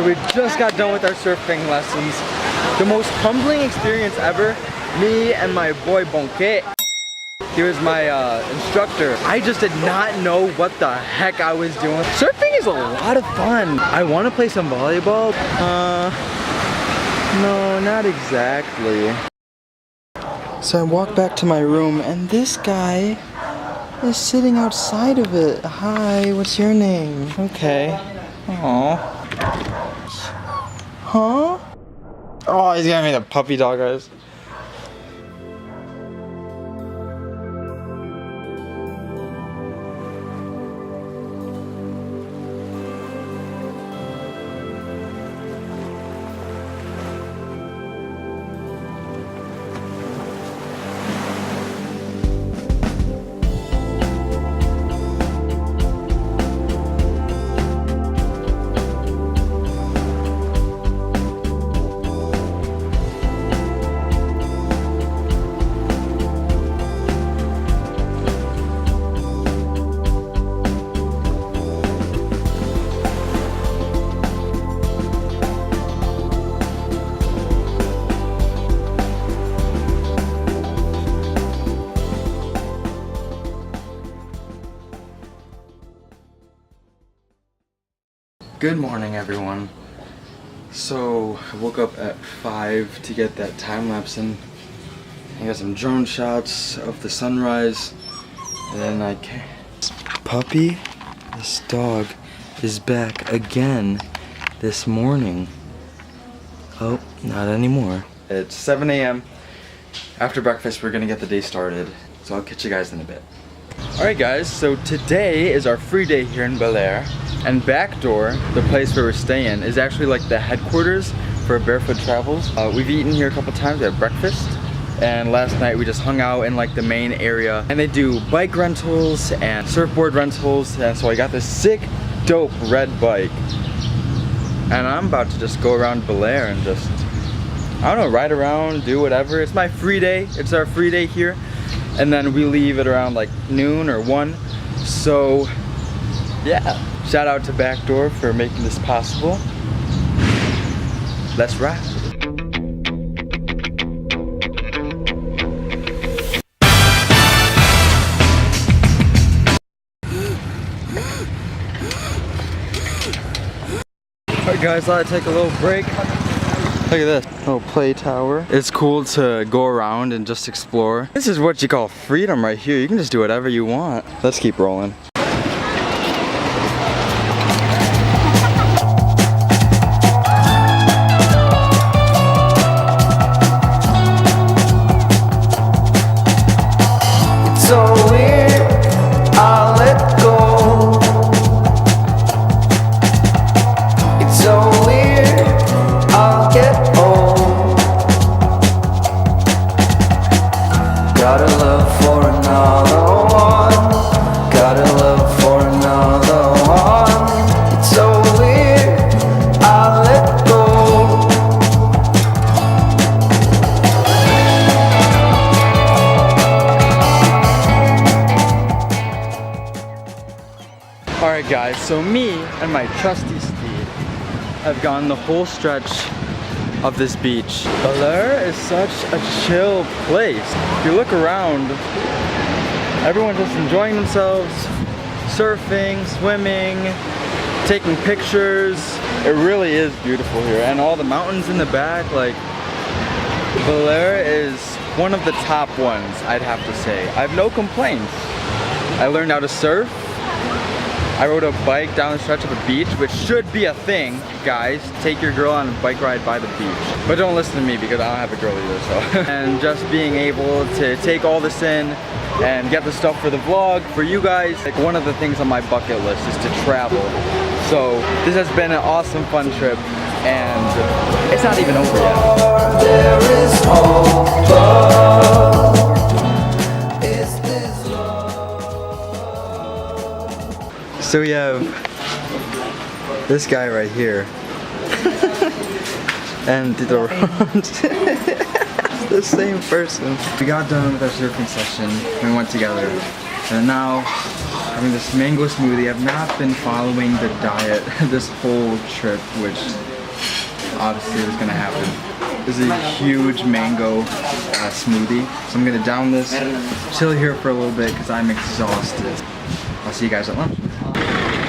We just got done with our surfing lessons. The most humbling experience ever. Me and my boy Bonquet. He was my instructor. I just did not know what the heck I was doing. Surfing is a lot of fun. I want to play some volleyball. No, not exactly. So I walk back to my room and this guy is sitting outside of it. Hi, what's your name? Okay. Aww. Huh? Oh, he's giving me the puppy dog eyes. Good morning, everyone. So I woke up at 5 to get that time lapse in. I got some drone shots of the sunrise, and then I came. Puppy, this dog, is back again this morning. Oh, not anymore. It's 7 a.m. After breakfast, we're gonna get the day started. So I'll catch you guys in a bit. Alright guys, so today is our free day here in Baler. And Backdoor, the place where we're staying, is actually like the headquarters for Barefoot Travels. We've eaten here a couple times, we had breakfast. And last night we just hung out in like the main area. And they do bike rentals and surfboard rentals. And so I got this sick, dope red bike. And I'm about to just go around Baler and just, I don't know, ride around, do whatever. It's my free day, it's our free day here. And then we leave at around like noon or 1. So, yeah. Shout out to Backdoor for making this possible. Let's ride. Alright guys, thought I'd take a little break. Look at this little play tower. It's cool to go around and just explore. This is what you call freedom right here. You can just do whatever you want. Let's keep rolling. Got a love for another one. Got a love for another one. It's so weird, I'll let go. Alright guys, so me and my trusty steed have gone the whole stretch of this beach. Baler is such a chill place. If you look around, everyone's just enjoying themselves, surfing, swimming, taking pictures. It really is beautiful here. And all the mountains in the back, like, Baler is one of the top ones, I'd have to say. I have no complaints. I learned how to surf. I rode a bike down the stretch of a beach, which should be a thing, guys. Take your girl on a bike ride by the beach. But don't listen to me because I don't have a girl either, so. And just being able to take all this in and get the stuff for the vlog for you guys. Like, one of the things on my bucket list is to travel. So this has been an awesome, fun trip, and it's not even over yet. There is hope. So we have this guy right here, and the the same person. We got done with our surfing session, we went together, and now having this mango smoothie. I've not been following the diet this whole trip, which obviously was gonna happen. This is a huge mango smoothie. So I'm gonna down this, chill here for a little bit because I'm exhausted. I'll see you guys at lunch.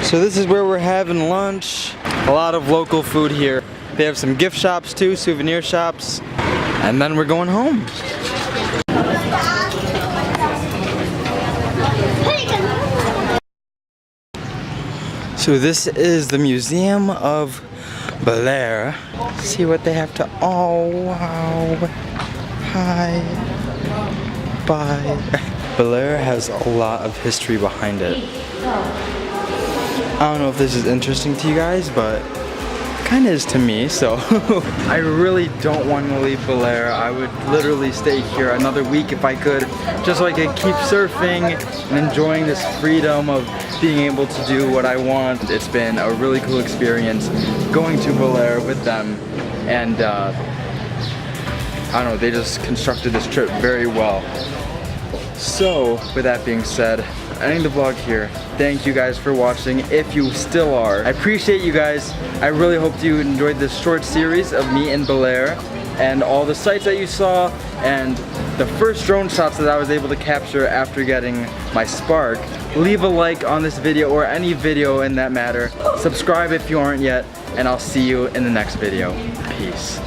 So this is where we're having lunch. A lot of local food here. They have some gift shops too, souvenir shops. And then we're going home. So this is the Museum of Baler. See what they have to, oh wow. Hi, bye. Baler has a lot of history behind it. I don't know if this is interesting to you guys, but it kind of is to me, so. I really don't want to leave Baler. I would literally stay here another week if I could, just so I could keep surfing and enjoying this freedom of being able to do what I want. It's been a really cool experience going to Baler with them, and I don't know, they just constructed this trip very well. So, with that being said, ending the vlog here. Thank you guys for watching, if you still are. I appreciate you guys. I really hope you enjoyed this short series of me in Baler and all the sights that you saw and the first drone shots that I was able to capture after getting my spark. Leave a like on this video or any video in that matter. Subscribe if you aren't yet, and I'll see you in the next video. Peace.